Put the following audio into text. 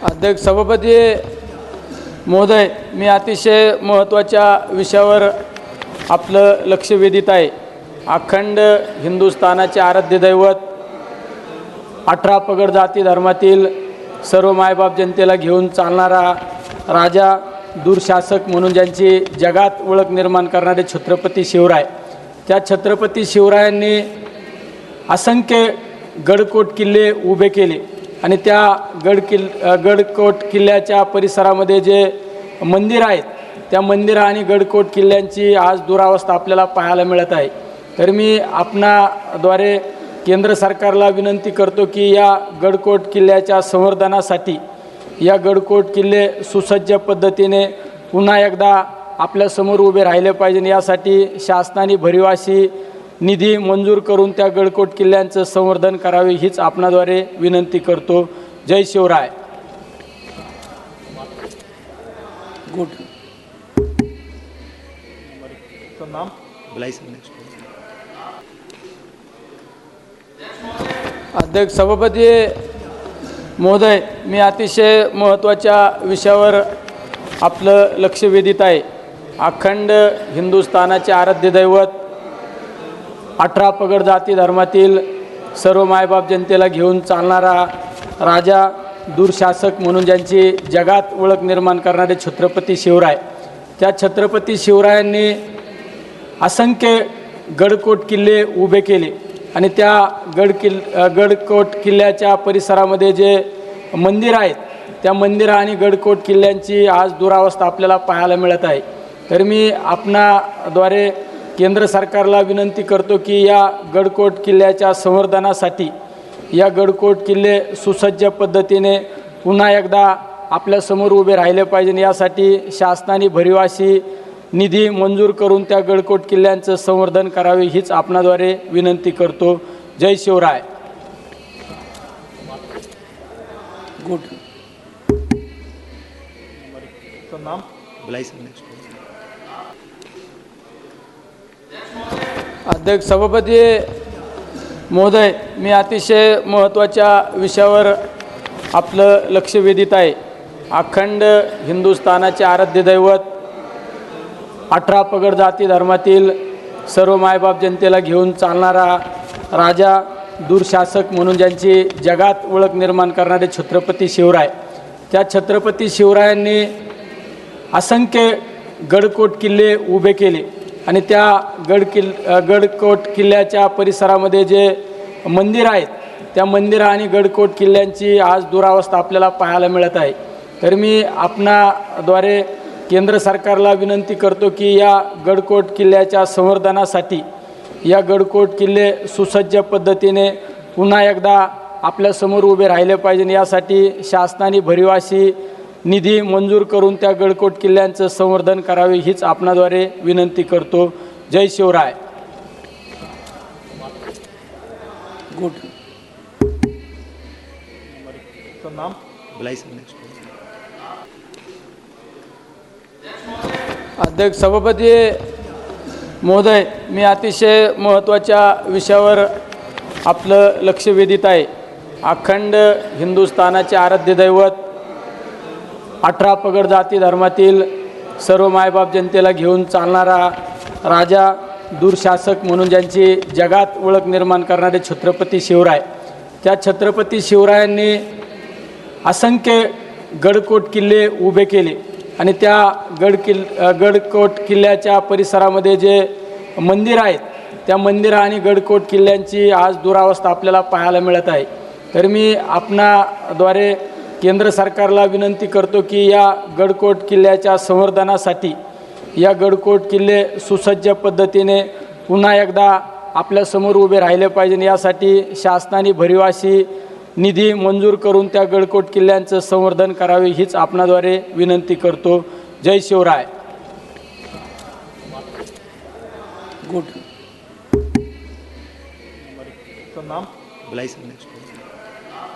अध्यक्ष सभापती महोदय, मी अतिशय महत्त्वाच्या विषयावर आपलं लक्ष वेधित आहे। अखंड हिंदुस्थानाचे आराध्य दैवत 18 पगड जाती धर्मातील सर्व मायबाप जनतेला घेऊन चालणारा राजा, दूरशासक म्हणून ज्यांची जगात ओळख निर्माण करणारे छत्रपती शिवराय, त्या छत्रपती शिवरायांनी असंख्य गडकोट किल्ले उभे केले आणि त्या गडकोट किल्ल्याच्या परिसरामध्ये जे मंदिर आहेत, त्या मंदिर आणि गडकोट किल्ल्यांची आज दुरावस्था आपल्याला पाहायला मिळत आहे। तर मी आपणाद्वारे केंद्र सरकारला विनंती करतो की या गडकोट किल्ल्याच्या संवर्धनासाठी या गडकोट किल्ले सुसज्ज पद्धतीने पुन्हा एकदा आपल्यासमोर उभे राहिले पाहिजे, यासाठी शासनाने भरीव अशी निधी मंजूर करून त्या गडकोट किल्ल्यांचं संवर्धन करावे, हीच आपणाद्वारे विनंती करतो। जय शिवराय। गुड नाम अध्यक्ष सभापती महोदय, मी अतिशय महत्त्वाच्या विषयावर आपलं लक्ष वेधित आहे। अखंड हिंदुस्थानाचे आराध्य दैवत 18 पगड जाती धर्मातील सर्व मायबाप जनतेला घेऊन चालणारा राजा, दूरशासक म्हणून ज्यांची जगात ओळख निर्माण करणारे छत्रपती शिवराय, त्या छत्रपती शिवरायांनी असंख्य गडकोट किल्ले उभे केले आणि त्या गडकोट किल्ल्याच्या परिसरामध्ये जे मंदिर आहेत, त्या मंदिर आणि गडकोट किल्ल्यांची आज दुरावस्था आपल्याला पाहायला मिळत आहे। तर मी आपणाद्वारे केंद्र सरकारला विनंती करतो की या गडकोट किल्ल्याच्या संवर्धनासाठी या गडकोट किल्ले सुसज्ज पद्धतीने पुन्हा एकदा आपल्यासमोर उभे राहिले पाहिजे, यासाठी शासनाने भरीव अशी निधी मंजूर करून त्या गडकोट किल्ल्यांचं संवर्धन करावे, हीच आपणाद्वारे विनंती करतो। जय शिवराय। गुड नाम अध्यक्ष सभापती महोदय, मी अतिशय महत्त्वाच्या विषयावर आपलं लक्ष वेधित आहे। अखंड हिंदुस्थानाचे आराध्य दैवत 18 पगड जाती धर्मातील सर्व मायबाप जनतेला घेऊन चालणारा राजा, दूरशासक म्हणून ज्यांची जगात ओळख निर्माण करणारे छत्रपती शिवराय, त्या छत्रपती शिवरायांनी असंख्य गडकोट किल्ले उभे केले आणि त्या गडकोट किल्ल्याच्या परिसरामध्ये जे मंदिर आहेत, त्या मंदिर आणि गडकोट किल्ल्यांची आज दुरावस्था आपल्याला पाहायला मिळत आहे। तर मी आपणाद्वारे केंद्र सरकारला विनंती करतो की या गडकोट किल्ल्याच्या संवर्धनासाठी या गडकोट किल्ले सुसज्ज पद्धतीने पुन्हा एकदा आपल्यासमोर उभे राहिले पाहिजे, यासाठी शासनाने भरीव अशी निधी मंजूर करून त्या गडकोट किल्ल्यांचं संवर्धन करावे, हीच आपणाद्वारे विनंती करतो। जय शिवराय। गुड नाम अध्यक्ष सभापती महोदय, मी अतिशय महत्त्वाच्या विषयावर आपलं लक्ष वेधित आहे। अखंड हिंदुस्थानाचे आराध्य दैवत 18 पगड जाती धर्मातील सर्व मायबाप जनतेला घेऊन चालणारा राजा, दूरशासक म्हणून ज्यांची जगात ओळख निर्माण करणारे छत्रपती शिवराय, त्या छत्रपती शिवरायांनी असंख्य गडकोट किल्ले उभे केले आणि त्या गडकोट किल्ल्याच्या परिसरामध्ये जे मंदिर आहेत, त्या मंदिर आणि गडकोट किल्ल्यांची आज दुरावस्था आपल्याला पाहायला मिळत आहे। तर मी आपणाद्वारे केंद्र सरकारला विनंती करतो की या गडकोट किल्ल्याच्या संवर्धनासाठी या गडकोट किल्ले सुसज्ज पद्धतीने पुन्हा एकदा आपल्यासमोर उभे राहिले पाहिजे, यासाठी शासनाने भरीव अशी निधी मंजूर करून त्या गडकोट किल्ल्यांचं संवर्धन करावे, हीच आपणाद्वारे विनंती करतो। जय शिवराय। गुड नाम